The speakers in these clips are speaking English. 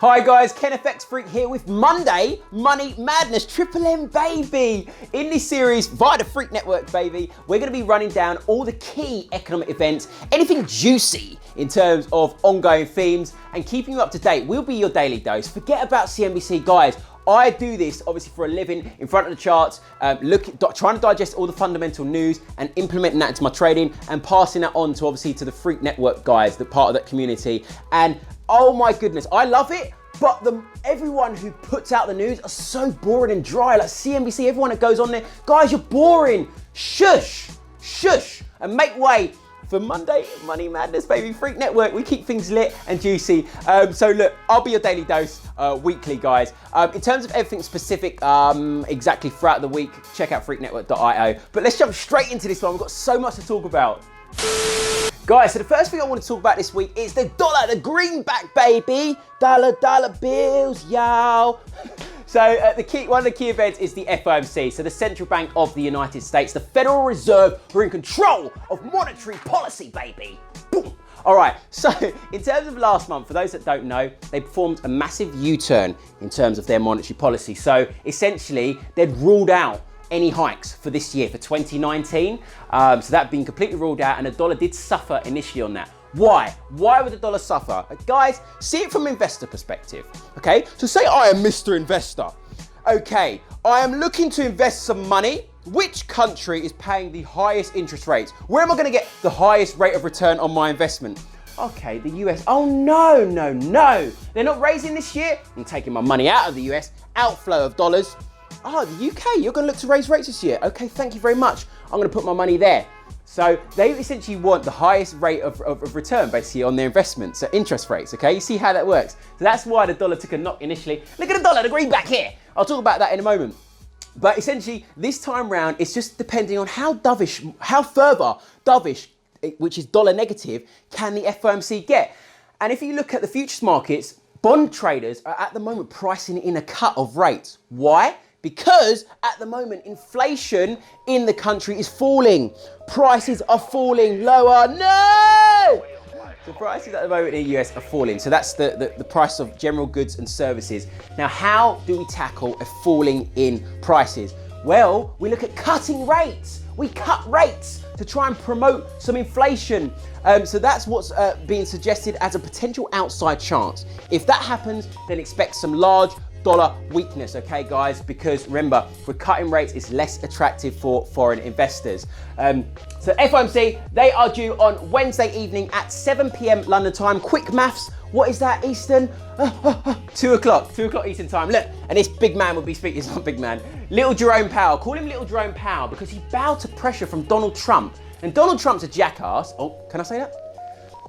Hi guys, Ken FX Freak here with Monday Money Madness, Triple M baby. In this series, via the Freak Network baby, we're gonna be running down all the key economic events, anything juicy in terms of ongoing themes and keeping you up to date. We'll be your daily dose. Forget about CNBC, guys. I do this obviously for a living in front of the charts, trying to digest all the fundamental news and implementing that into my trading and passing that on to obviously to the Freak Network guys, that part of that community. And oh my goodness, I love it. But everyone who puts out the news are so boring and dry. Like CNBC, everyone that goes on there, guys, you're boring. Shush, shush, and make way for Monday Money Madness, baby. Freak Network, we keep things lit and juicy. So look, I'll be your daily dose weekly, guys. In terms of everything specific, exactly throughout the week, check out freaknetwork.io. But let's jump straight into this one. We've got so much to talk about. Guys, so the first thing I want to talk about this week is the dollar, the greenback, baby. Dollar bills, y'all. So one of the key events is the FOMC, so the Central Bank of the United States, the Federal Reserve, who are in control of monetary policy, baby. Boom. All right, so in terms of last month, for those that don't know, they performed a massive U-turn in terms of their monetary policy. So essentially, they'd ruled out any hikes for this year, for 2019. So that being completely ruled out, and the dollar did suffer initially on that. Why? Why would the dollar suffer? Guys, see it from an investor perspective, okay? So say I am Mr. Investor. Okay, I am looking to invest some money. Which country is paying the highest interest rates? Where am I gonna get the highest rate of return on my investment? Okay, the US. Oh no, no, no. They're not raising this year. I'm taking my money out of the US, outflow of dollars. Oh, the UK, you're gonna look to raise rates this year. Okay, thank you very much. I'm gonna put my money there. So they essentially want the highest rate of return basically on their investments, so interest rates, okay? You see how that works? So that's why the dollar took a knock initially. Look at the dollar, the greenback here. I'll talk about that in a moment. But essentially, this time round, it's just depending on how further dovish, which is dollar negative, can the FOMC get? And if you look at the futures markets, bond traders are at the moment pricing in a cut of rates. Why? Because at the moment, inflation in the country is falling. Prices are falling lower. No! The prices at the moment in the US are falling. So that's the price of general goods and services. Now, how do we tackle a falling in prices? Well, we look at cutting rates. We cut rates to try and promote some inflation. So that's what's being suggested as a potential outside chance. If that happens, then expect some large dollar weakness, okay guys, because remember, if we're cutting rates, it's less attractive for foreign investors. So FOMC, they are due on Wednesday evening at 7 p.m. London time. Quick maths, what is that Eastern? 2 o'clock Eastern time. Look, and this big man will be speaking, it's not big man, Little Jerome Powell. Call him Little Jerome Powell because he bowed to pressure from Donald Trump. And Donald Trump's a jackass. Oh, can I say that?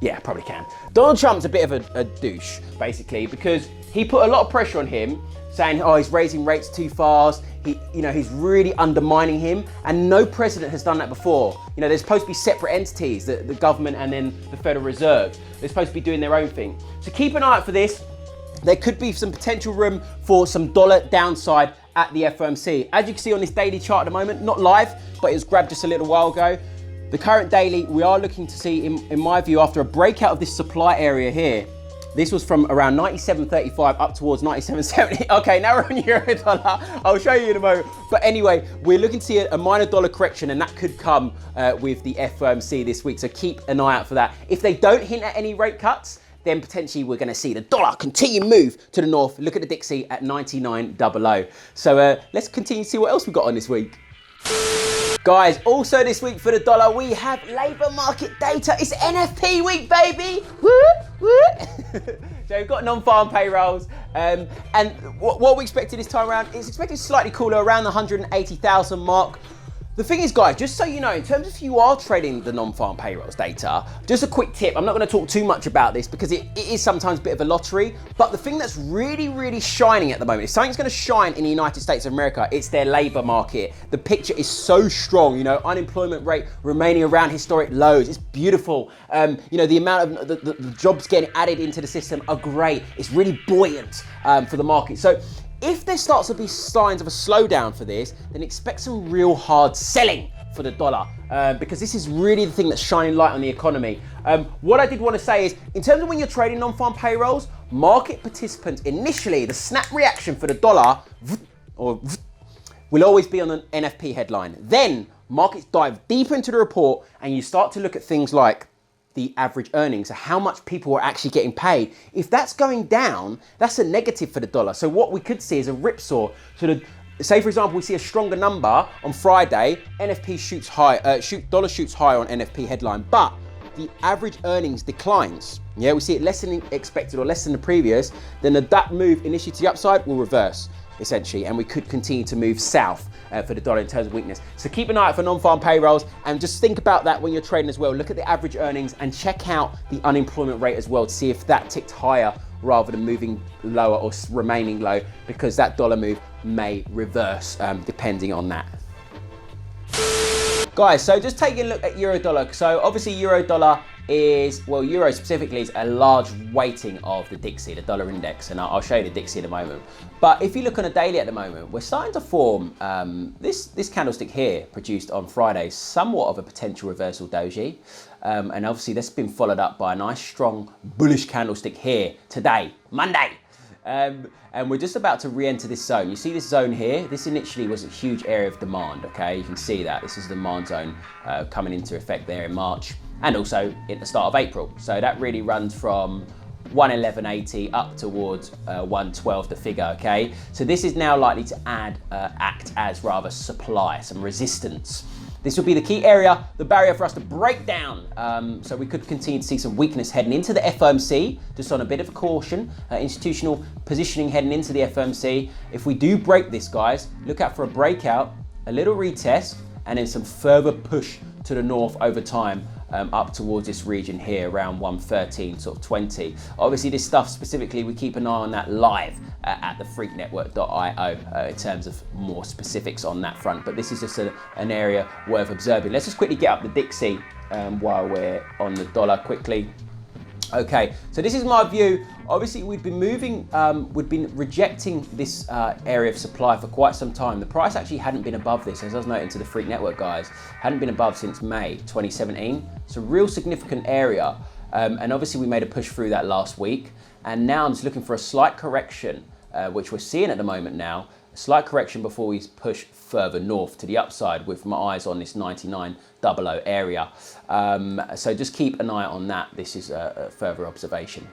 Yeah, probably can. Donald Trump's a bit of a douche, basically, because he put a lot of pressure on him, saying, oh, he's raising rates too fast. He's really undermining him, and no president has done that before. You know, there's supposed to be separate entities, the government and then the Federal Reserve. They're supposed to be doing their own thing. So keep an eye out for this. There could be some potential room for some dollar downside at the FOMC. As you can see on this daily chart at the moment, not live, but it was grabbed just a little while ago. The current daily, we are looking to see, in my view, after a breakout of this supply area here, this was from around 97.35 up towards 97.70. Okay, now we're on euro dollar. I'll show you in a moment. But anyway, we're looking to see a minor dollar correction, and that could come with the FOMC this week. So keep an eye out for that. If they don't hint at any rate cuts, then potentially we're going to see the dollar continue move to the north. Look at the Dixie at 99.00. So let's continue to see what else we've got on this week. Guys, also this week for the dollar, we have labour market data. It's NFP week, baby. Woo, woo. So we've got non-farm payrolls. And what we expected this time around is expected slightly cooler, around the 180,000 mark. The thing is, guys, just so you know, in terms of if you are trading the non-farm payrolls data, just a quick tip. I'm not going to talk too much about this because it is sometimes a bit of a lottery. But the thing that's really, really shining at the moment, if something's going to shine in the United States of America, it's their labor market. The picture is so strong. You know, unemployment rate remaining around historic lows. It's beautiful. You know, the amount of the jobs getting added into the system are great. It's really buoyant for the market. So if there starts to be signs of a slowdown for this, then expect some real hard selling for the dollar because this is really the thing that's shining light on the economy. What I did want to say is, in terms of when you're trading non-farm payrolls, market participants, initially, the snap reaction for the dollar will always be on an NFP headline. Then markets dive deeper into the report and you start to look at things like the average earnings, so how much people are actually getting paid. If that's going down, that's a negative for the dollar. So what we could see is a ripsaw. So say for example, we see a stronger number on Friday, NFP shoots high, dollar shoots higher on NFP headline, but the average earnings declines. Yeah, we see it less than expected or less than the previous, then that move initially to the upside will reverse, essentially, and we could continue to move south for the dollar in terms of weakness. So keep an eye out for non-farm payrolls and just think about that when you're trading as well. Look at the average earnings and check out the unemployment rate as well to see if that ticked higher rather than moving lower or remaining low, because that dollar move may reverse depending on that. Guys, so just taking a look at euro dollar. So obviously euro dollar is, well, euro specifically is a large weighting of the DXY, the dollar index, and I'll show you the DXY in a moment. But if you look on a daily at the moment, we're starting to form this candlestick here produced on Friday, somewhat of a potential reversal doji. And obviously that's been followed up by a nice strong bullish candlestick here today, Monday. And we're just about to re-enter this zone. You see this zone here? This initially was a huge area of demand, okay? You can see that. This is the demand zone coming into effect there in March and also at the start of April. So that really runs from 111.80 up towards 112, the figure, okay? So this is now likely to act as rather supply, some resistance. This will be the key area, the barrier for us to break down. So we could continue to see some weakness heading into the FOMC, just on a bit of a caution, institutional positioning heading into the FOMC. If we do break this, guys, look out for a breakout, a little retest, and then some further push to the north over time, up towards this region here around 113, sort of 20. Obviously this stuff specifically, we keep an eye on that live at thefreaknetwork.io in terms of more specifics on that front. But this is just an area worth observing. Let's just quickly get up the DXY while we're on the dollar quickly. Okay, so this is my view. Obviously, we've been moving, we've been rejecting this area of supply for quite some time. The price actually hadn't been above this, as I was noting to the Freak Network guys, hadn't been above since May 2017. It's a real significant area. And obviously we made a push through that last week. And now I'm just looking for a slight correction, which we're seeing at the moment now, a slight correction before we push further north to the upside with my eyes on this 99.00 area. So just keep an eye on that. This is a further observation.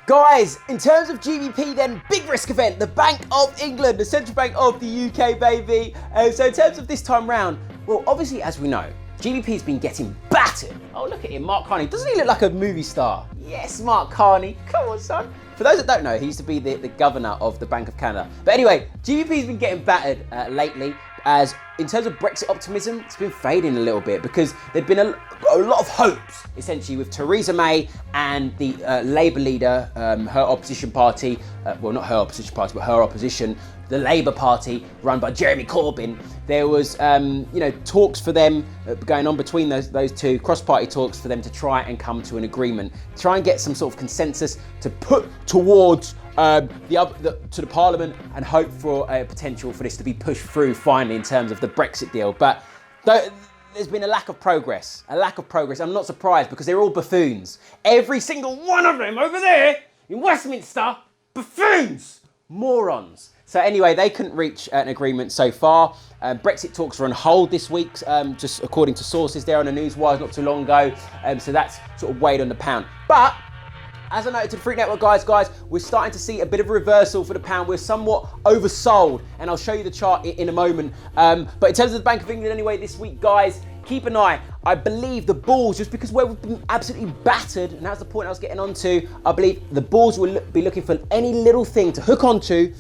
Guys, in terms of GBP then, big risk event, the Bank of England, the Central Bank of the UK, baby. So in terms of this time round, well, obviously, as we know, GBP's been getting battered. Oh, look at him, Mark Carney. Doesn't he look like a movie star? Yes, Mark Carney. Come on, son. For those that don't know, he used to be the governor of the Bank of Canada. But anyway, GBP's been getting battered lately, as in terms of Brexit optimism, it's been fading a little bit because there'd been a lot of hopes, essentially, with Theresa May and the Labour leader, her opposition party, well, not her opposition party, but her opposition, the Labour Party, run by Jeremy Corbyn. There was, talks for them going on between those two, cross-party talks for them to try and come to an agreement, try and get some sort of consensus to put towards to the Parliament and hope for a potential for this to be pushed through finally in terms of the Brexit deal. But there's been a lack of progress. I'm not surprised because they're all buffoons. Every single one of them over there in Westminster, buffoons, morons. So anyway, they couldn't reach an agreement so far. Brexit talks are on hold this week, just according to sources there on the news wires not too long ago. So that's sort of weighed on the pound. But as I noted to the Freak Network guys, we're starting to see a bit of a reversal for the pound. We're somewhat oversold, and I'll show you the chart in a moment. But in terms of the Bank of England anyway, this week, guys, keep an eye. I believe the bulls, just because where we've been absolutely battered, and that's the point I was getting onto, I believe the bulls will be looking for any little thing to hook onto,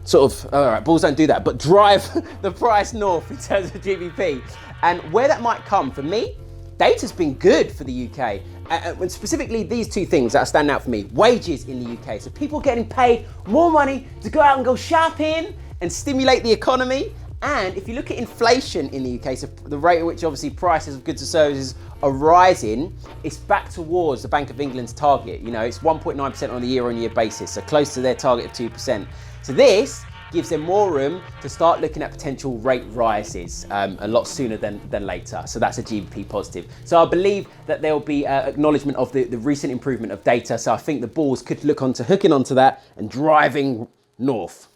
sort of, all right, bulls don't do that, but drive the price north in terms of GBP. And where that might come, for me, data's been good for the UK. And specifically these two things that are standing out for me, wages in the UK. So people getting paid more money to go out and go shopping and stimulate the economy. And if you look at inflation in the UK, so the rate at which obviously prices of goods and services are rising, it's back towards the Bank of England's target. You know, it's 1.9% on a year-on-year basis, so close to their target of 2%. So this gives them more room to start looking at potential rate rises a lot sooner than later. So that's a GBP positive. So I believe that there will be acknowledgement of the recent improvement of data. So I think the bulls could look onto hooking onto that and driving north.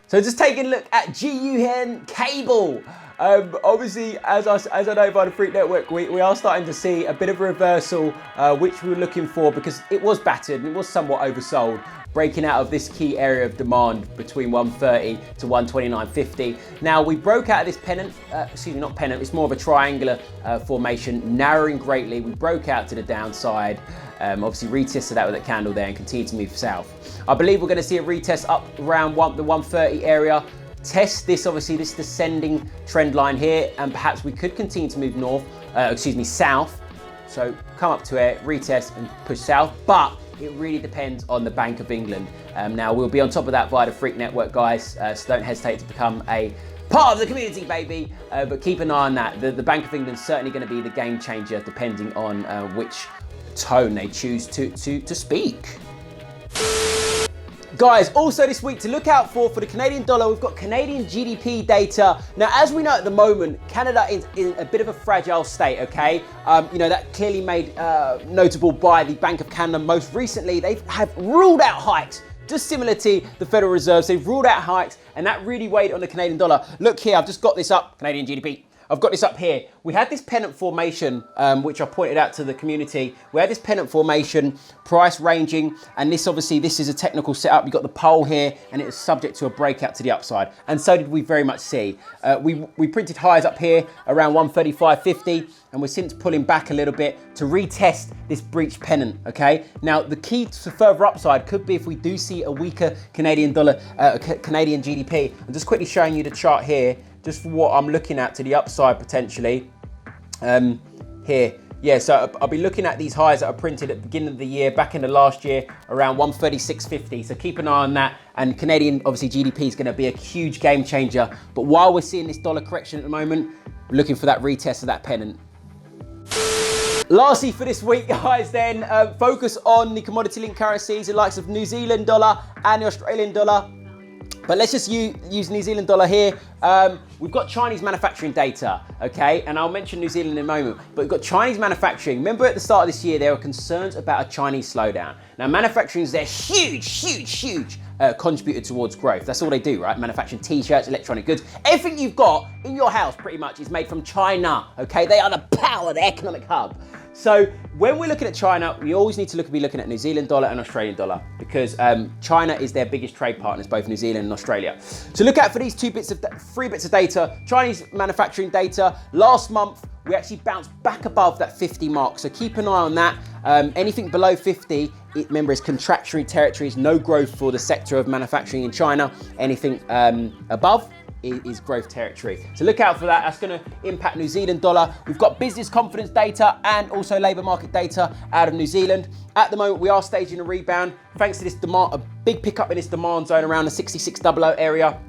So just taking a look at GUN cable. Obviously, as I know by the Freak Network, we are starting to see a bit of a reversal, which we were looking for because it was battered and it was somewhat oversold, breaking out of this key area of demand between 130 to 129.50. Now we broke out of this pennant, excuse me, not pennant, it's more of a triangular formation, narrowing greatly. We broke out to the downside, obviously retested that with that candle there and continued to move south. I believe we're going to see a retest up around the 130 area. Test this, obviously, this descending trend line here, and perhaps we could continue to move south. So come up to it, retest and push south, but it really depends on the Bank of England. Now we'll be on top of that via the Freak Network, guys, so don't hesitate to become a part of the community, baby, but keep an eye on that. The Bank of England's certainly going to be the game changer depending on which tone they choose to speak. Guys, also this week to look out for the Canadian dollar, we've got Canadian GDP data. Now, as we know at the moment, Canada is in a bit of a fragile state, okay? You know, that clearly made notable by the Bank of Canada most recently. They have ruled out hikes, just similar to the Federal Reserve. They've ruled out hikes, and that really weighed on the Canadian dollar. Look here, I've just got this up, Canadian GDP. I've got this up here. We had this pennant formation, which I pointed out to the community. We had this pennant formation, price ranging, and this obviously, this is a technical setup. You've got the pole here, and it is subject to a breakout to the upside. And so did we very much see. We printed highs up here around 135.50, and we're since pulling back a little bit to retest this breached pennant, okay? Now, the key to further upside could be if we do see a weaker Canadian dollar, Canadian GDP. I'm just quickly showing you the chart here, just for what I'm looking at to the upside potentially. Here, yeah, so I'll be looking at these highs that are printed at the beginning of the year, back in the last year, around 136.50. So keep an eye on that. And Canadian, obviously, GDP is going to be a huge game changer. But while we're seeing this dollar correction at the moment, we're looking for that retest of that pennant. Lastly for this week, guys, then focus on the commodity linked currencies, the likes of New Zealand dollar and the Australian dollar. But let's just use New Zealand dollar here. We've got Chinese manufacturing data, okay? And I'll mention New Zealand in a moment, but we've got Chinese manufacturing. Remember at the start of this year, there were concerns about a Chinese slowdown. Now, manufacturing is their huge contributor towards growth. That's all they do, right? Manufacturing t-shirts, electronic goods. Everything you've got in your house pretty much is made from China, okay? They are the power, the economic hub. So when we're looking at China, we always need to be looking at New Zealand dollar and Australian dollar because China is their biggest trade partners, both New Zealand and Australia. So look out for these three bits of data. Chinese manufacturing data. Last month, we actually bounced back above that 50 mark. So keep an eye on that. Anything below 50, remember, it's contractionary territories, no growth for the sector of manufacturing in China. Anything above is growth territory. So look out for that. That's going to impact New Zealand dollar. We've got business confidence data and also labour market data out of New Zealand. At the moment, we are staging a rebound thanks to this demand, a big pickup in this demand zone around the 6600 area.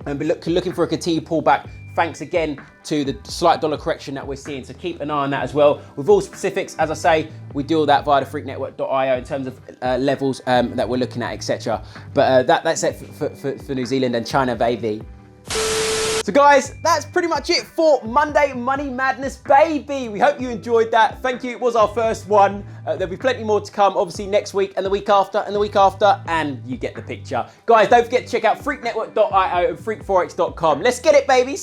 And we're looking for a continued pullback thanks again to the slight dollar correction that we're seeing. So keep an eye on that as well. With all specifics, as I say, we do all that via the freaknetwork.io in terms of levels that we're looking at, etc. But that's it for New Zealand and China, baby. So guys, that's pretty much it for Monday Money Madness, baby. We hope you enjoyed that. Thank you. It was our first one. There'll be plenty more to come, obviously, next week and the week after and the week after, and you get the picture. Guys, don't forget to check out freaknetwork.io and freakforex.com. Let's get it, baby.